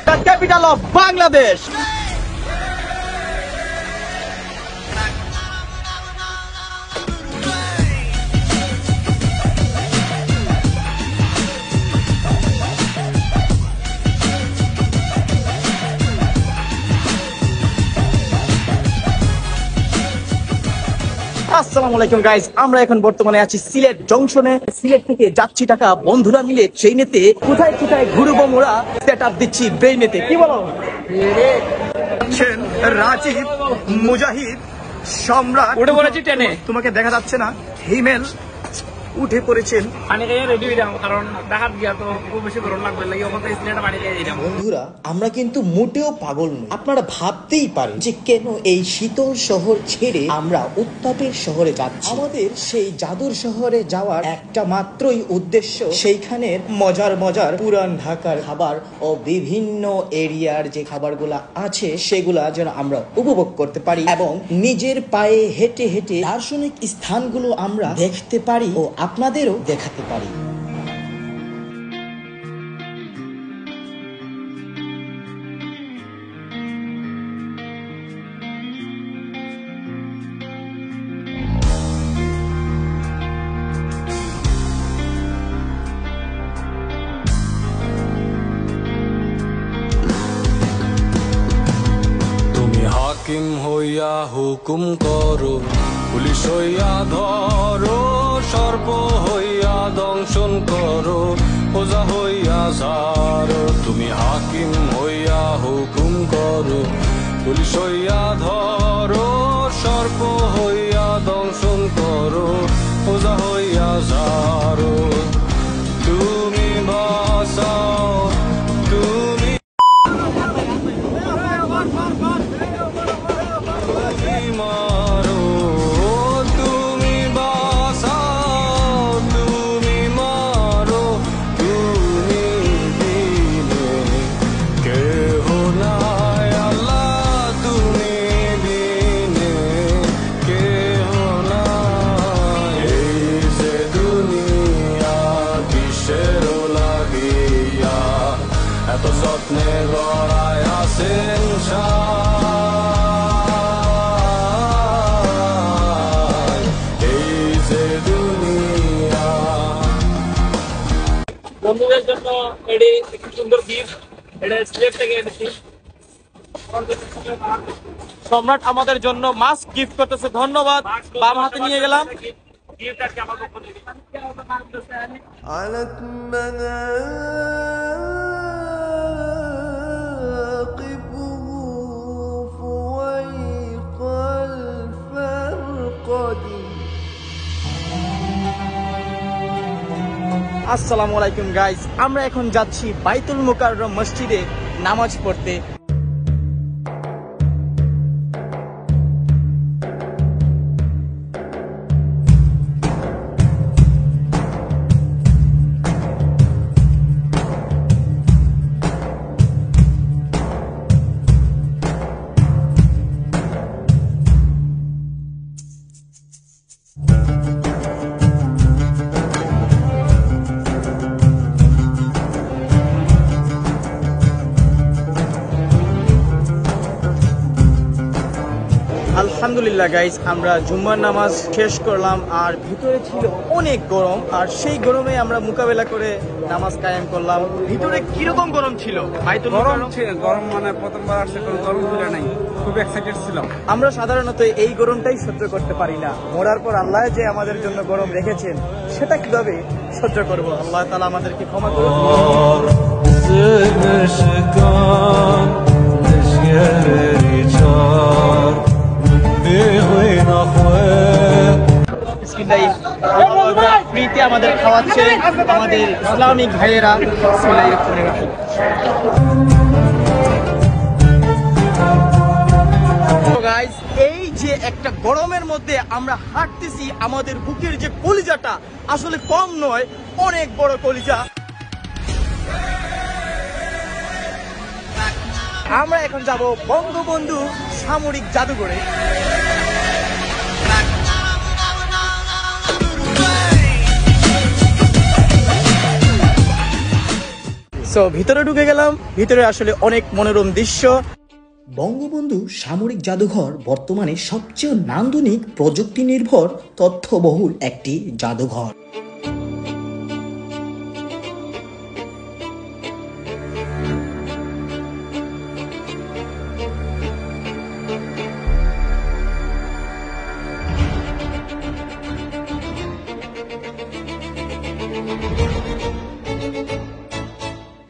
the capital of Bangladesh. আসসালামু আলাইকুম guys, আমরা এখন বর্তমানে আছি সিলেট জংশনে। সিলেট থেকে যাচ্ছি ঢাকা, বন্ধুরা মিলে ট্রেনেতে কোথায় কোথায় ঘুরবো মোরা, সেট আপ দিচ্ছি ব্রেনেতে। কি বলো? রাজীব, মুজাহিদ, সম্রাট উঠে পড়েছি ট্রেনে। তোমাকে দেখা যাচ্ছে না, হিমেল উঠে পড়েছেন। বন্ধুরা, আমরা কিন্তু মোটেও পাগল নই। আপনারা ভাবতেই পারেন যে কেন এই শীতল শহর ছেড়ে আমরা উত্তাপের শহরে যাচ্ছি। আমাদের সেই জাদুর শহরে যাওয়ার একটা মাত্রই উদ্দেশ্য, সেইখানের মজার মজার পুরান ঢাকার খাবার ও বিভিন্ন এরিয়ার যে খাবারগুলা আছে সেগুলা যেন আমরা উপভোগ করতে পারি এবং নিজের পায়ে হেঁটে হেঁটে দার্শনিক স্থানগুলো আমরা দেখতে পারি ও আপনাদেরও দেখাতে পারি। তুমি হাকিম হইয়া হুকুম করো, পুলিশ হইয়া ধরো, সর্প হইয়া দংশন করো, ওজা হইয়া সারো। তুমি হাকিম হইয়া হুকুম করো, পুলিশ হইয়া ধরো, সর্প হইয়া দংশন করো, ওজা হইয়া সারো। তুমি বাঁচাও, তুমি মারো, তুমি বাঁচাও, তুমি মারো, তুমি বিনে কেহ নাই আল্লাহ, তুমি বিনে কেহ নাই। এই যে দুনিয়া কিসের লাগিয়া এত যত্নে গড়ায় আছেন বন্ধুদের জন্য এটি একটি সুন্দর গিফট। এটা সিলেট থেকে এনেছি। সম্রাট আমাদের জন্য মাস্ক গিফট করতেছে, ধন্যবাদ। বাম হাতে নিয়ে গেলাম গিফট আর কি আমার পক্ষ থেকে। আসসালামু আলাইকুম গাইস, আমরা এখন যাচ্ছি বাইতুল মুকাররম মসজিদে নামাজ পড়তে। আলহামদুলিল্লাহ গাইস, আমরা জুম্মার নামাজ শেষ করলাম আর ভিতরে ছিল অনেক গরম, আর সেই গরমে আমরা মোকাবেলা করে নামাজ কায়েম করলাম। ভিতরে কিরকম গরম ছিল? গরম মানে প্রথমবার আসলে কোনো গরম ছিল নাই, খুব এক্সাইটেড ছিলাম। আমরা সাধারণত এই গরমটাই সহ্য করতে পারি না। মরার পর আল্লাহ যে আমাদের জন্য গরম রেখেছেন সেটা কিভাবে সহ্য করব? আল্লাহ তাআলা আমাদেরকে ক্ষমা করুন। ফ্রিতে আমাদের খাওয়াচ্ছে আমাদের ইসলামিক ভাইয়েরা। এই যে একটা গরমের মধ্যে আমরা হাঁটতেছি, আমাদের বুকের যে কলিজাটা আসলে কম নয়, অনেক বড় কলিজা। আমরা এখন যাব বঙ্গবন্ধু সামরিক জাদুঘরে। সো ভিতরে ঢুকে গেলাম, ভিতরে আসলে অনেক মনোরম দৃশ্য। বঙ্গবন্ধু সামরিক জাদুঘর বর্তমানে সবচেয়ে নান্দনিক প্রযুক্তি নির্ভর তথ্যবহুল একটি জাদুঘর।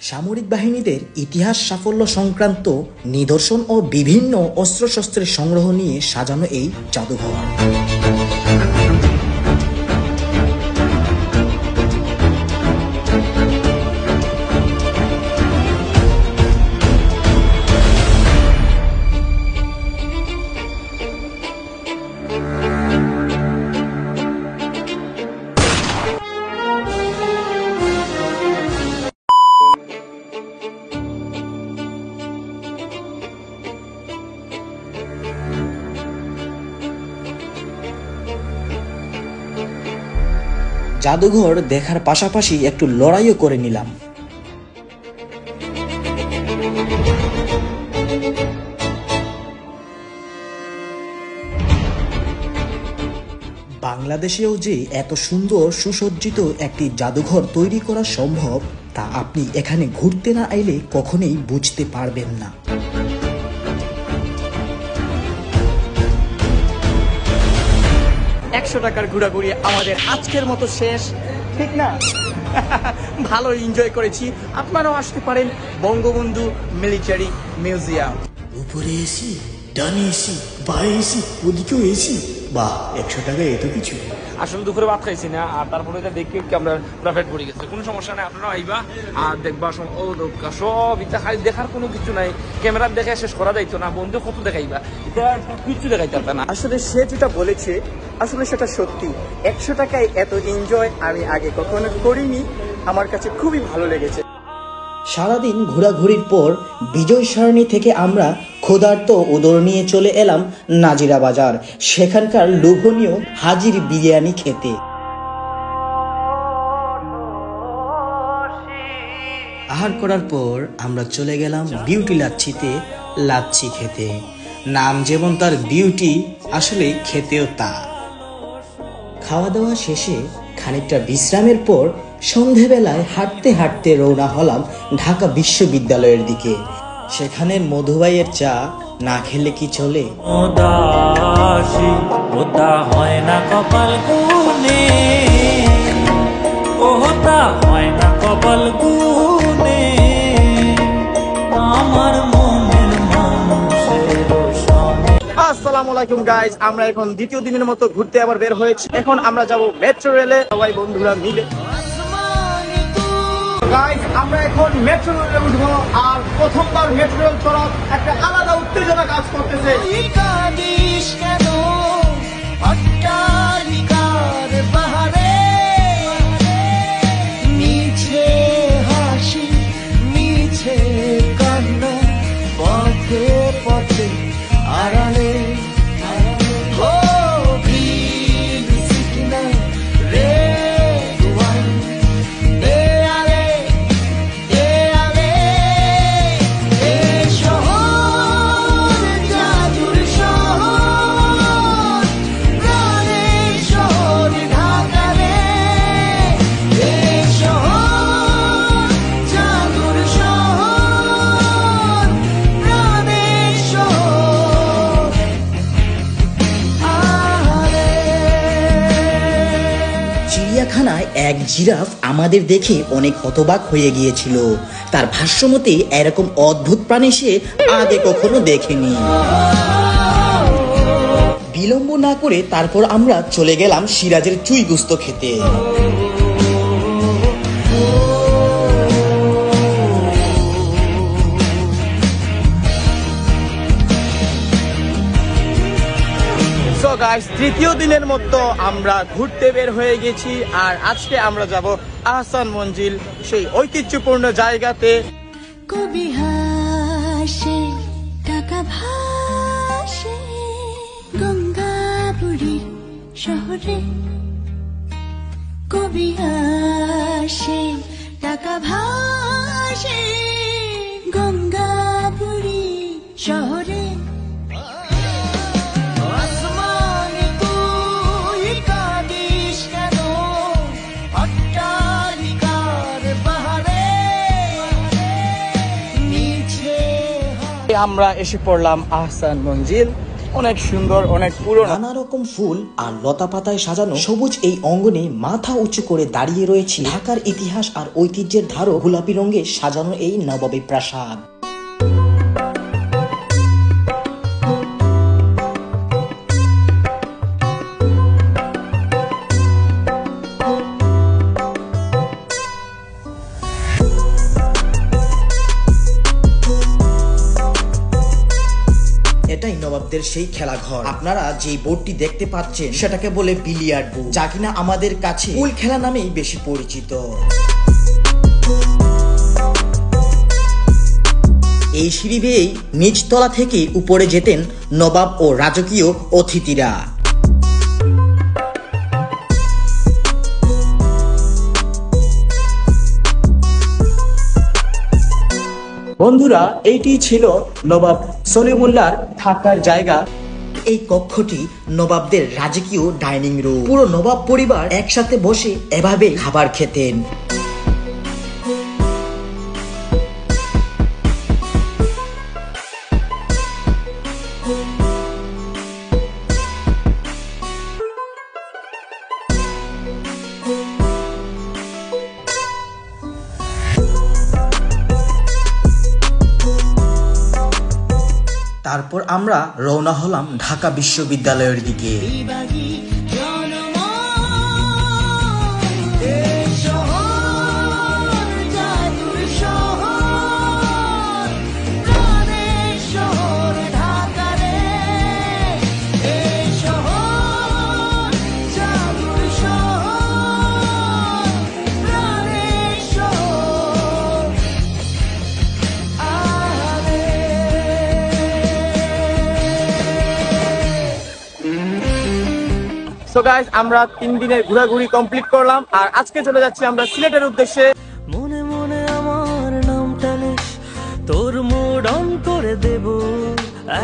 সামরিক বাহিনীদের ইতিহাস সাফল্য সংক্রান্ত নিদর্শন ও বিভিন্ন অস্ত্রশস্ত্রের সংগ্রহ নিয়ে সাজানো এই জাদুঘর। জাদুঘর দেখার পাশাপাশি একটু লড়াইও করে নিলাম। বাংলাদেশেও যে এত সুন্দর সুসজ্জিত একটি জাদুঘর তৈরি করা সম্ভব তা আপনি এখানে ঘুরতে না এলে কখনোই বুঝতে পারবেন না। 100 টাকার ঘোরাঘুরি আমাদের আজকের মতো শেষ, ঠিক না? ভালো এনজয় করেছি। আপনারাও আসতে পারেন বঙ্গবন্ধু মিলিটারি মিউজিয়াম। উপরে এসি, ডানে এসি, বাঁয়ে এসি, ওদিকেও এসি। বাহ, 100 টাকায় এত কিছু। আসলে দুপুরে ভাত খাইছি না, আর তারপরে এটা দেখে আমরা প্রাইভেট পড়ে গেছে। কোনো সমস্যা নাই, আপনারা আইবা আর দেখবা সব এটা খালি দেখার কোনো কিছু নাই। ক্যামেরা দেখে শেষ করা যাইতো না, বন্ধু কত দেখাইবা, এটা কিছু দেখাইতে পারবে না। আসলে সে যেটা বলেছে আসলে সেটা সত্যি। 100 টাকায় এত এনজয় আমি আগে কখনো করিনি, আমার কাছে খুবই ভালো লেগেছে। সারাদিন ঘোরাঘুরির পর বিজয় সরণি থেকে আমরা ক্ষুধার্ত উদর নিয়ে চলে এলাম নাজিরা বাজার, সেখানকার লোভনীয় হাজির বিরিয়ানি খেতে। আহার করার পর আমরা চলে গেলাম বিউটি লাচ্ছিতে লাচ্ছি খেতে। নাম যেমন তার বিউটি, আসলে খেতেও তা। খাওয়া দাওয়া শেষে খানিকটা বিশ্রামের পর সন্ধেবেলায় হাঁটতে হাঁটতে রওনা হলাম ঢাকা বিশ্ববিদ্যালয়ের দিকে। সেখানে মধুবাইয়ের চা না খেলে কি চলে? উদাসী ওটা হয় না কপাল গুনে, ওটা হয় না কপাল গুনে, আমার মনের মানুষের সঙ্গে। আসসালামু আলাইকুম গাইজ, আমরা এখন দ্বিতীয় দিনের মতো ঘুরতে আবার বের হয়েছি। এখন আমরা যাব মেট্রো রেলে, সবাই বন্ধুরা মিলে। গাইজ, আমরা এখন মেট্রো রেলে উঠবো, আর প্রথমবার মেট্রো রেল চড়ার একটা আলাদা উত্তেজনা কাজ করতেছে। চিড়িয়াখানায় এক জিরাফ আমাদের দেখে অনেক হতবাক হয়ে গিয়েছিল। তার ভাষ্যমতে এরকম অদ্ভুত প্রাণী সে আগে কখনো দেখেনি। বিলম্ব না করে তারপর আমরা চলে গেলাম সিরাজের চুই গুস্ত খেতে। সো গাইস, তৃতীয় দিনের মতো আমরা ঘুরতে বের হয়ে গেছি, আর আজকে আমরা যাব আহসান মঞ্জিল, সেই ঐতিহ্যপূর্ণ জায়গাতে। কবি হাসে টাকা ভাসে গঙ্গাপুরীর শহরে, কবি হাসে টাকা ভাসে ভাসে গঙ্গাপুরী শহরে আসমানে তুই কাঁদিস কেন অট্টালিকার পাহাড়ে নিচে আমরা এসে পড়লাম আহসান মঞ্জিল। অনেক সুন্দর, অনেক পুরনো। নানা রকম ফুল আর লতা পাতায় সাজানো সবুজ এই অঙ্গনে মাথা উঁচু করে দাঁড়িয়ে রয়েছে ঢাকার ইতিহাস আর ঐতিহ্যের ধারক গোলাপি রঙে সাজানো এই নবাবী প্রাসাদ। এটাই নবাবদের সেই খেলাঘর। আপনারা যে বোর্ডটি দেখতে পাচ্ছেন সেটাকে বলে বিলিয়ার্ড বোর্ড, যা কিনা আমাদের কাছে কুল খেলা নামেই বেশি পরিচিত। এই সিঁড়ি বেয়েই নিচতলা থেকে উপরে যেতেন নবাব ও রাজকীয় অতিথিরা। বন্ধুরা, এইটি ছিল নবাব সলিমুল্লাহর থাকার জায়গা। এই কক্ষটি নবাবদের রাজকীয় ডাইনিং রুম। পুরো নবাব পরিবার একসাথে বসে এভাবে খাবার খেতেন। তারপর আমরা রওনা হলাম ঢাকা বিশ্ববিদ্যালয়ের দিকে। বিভাগী জনমন এই শহর জাদুর শহর প্রাণের শহর ঢাকা রে এই শহর জাদুর শহর প্রাণের শহর সো গাইস, আমরা 3 দিনের ঘোরাঘুরি কমপ্লিট করলাম আর আজকে চলে যাচ্ছি আমরা সিলেটের উদ্দেশ্যে। মনে মনে আমার নামটা লিখ, তোর মুড অন করে দেব,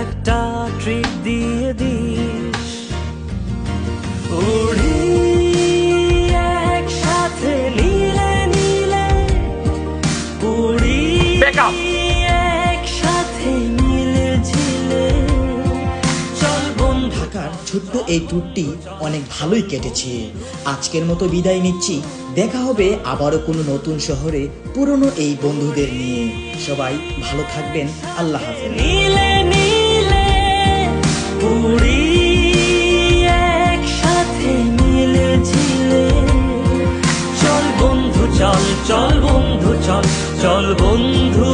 একটা ট্রিট দিয়ে দিস। উড়ি একসাথে নীলে নীলে, উড়ি একসাথে নীলে ঝিলে, চল বন্ধু। ঢাকার ছোট্ট এই ট্যুরটি অনেক ভালোই কেটেছে। আজকের মতো বিদায় নিচ্ছি। দেখা হবে আবারও কোনো নতুন শহরে পুরনো এই বন্ধুদের নিয়ে। সবাই ভালো থাকবেন। আল্লাহ হাফেজ। নীলে নীলে উড়ি একসাথে নীলে ঝিলে, চল বন্ধু চল, চল বন্ধু চল, চল বন্ধু।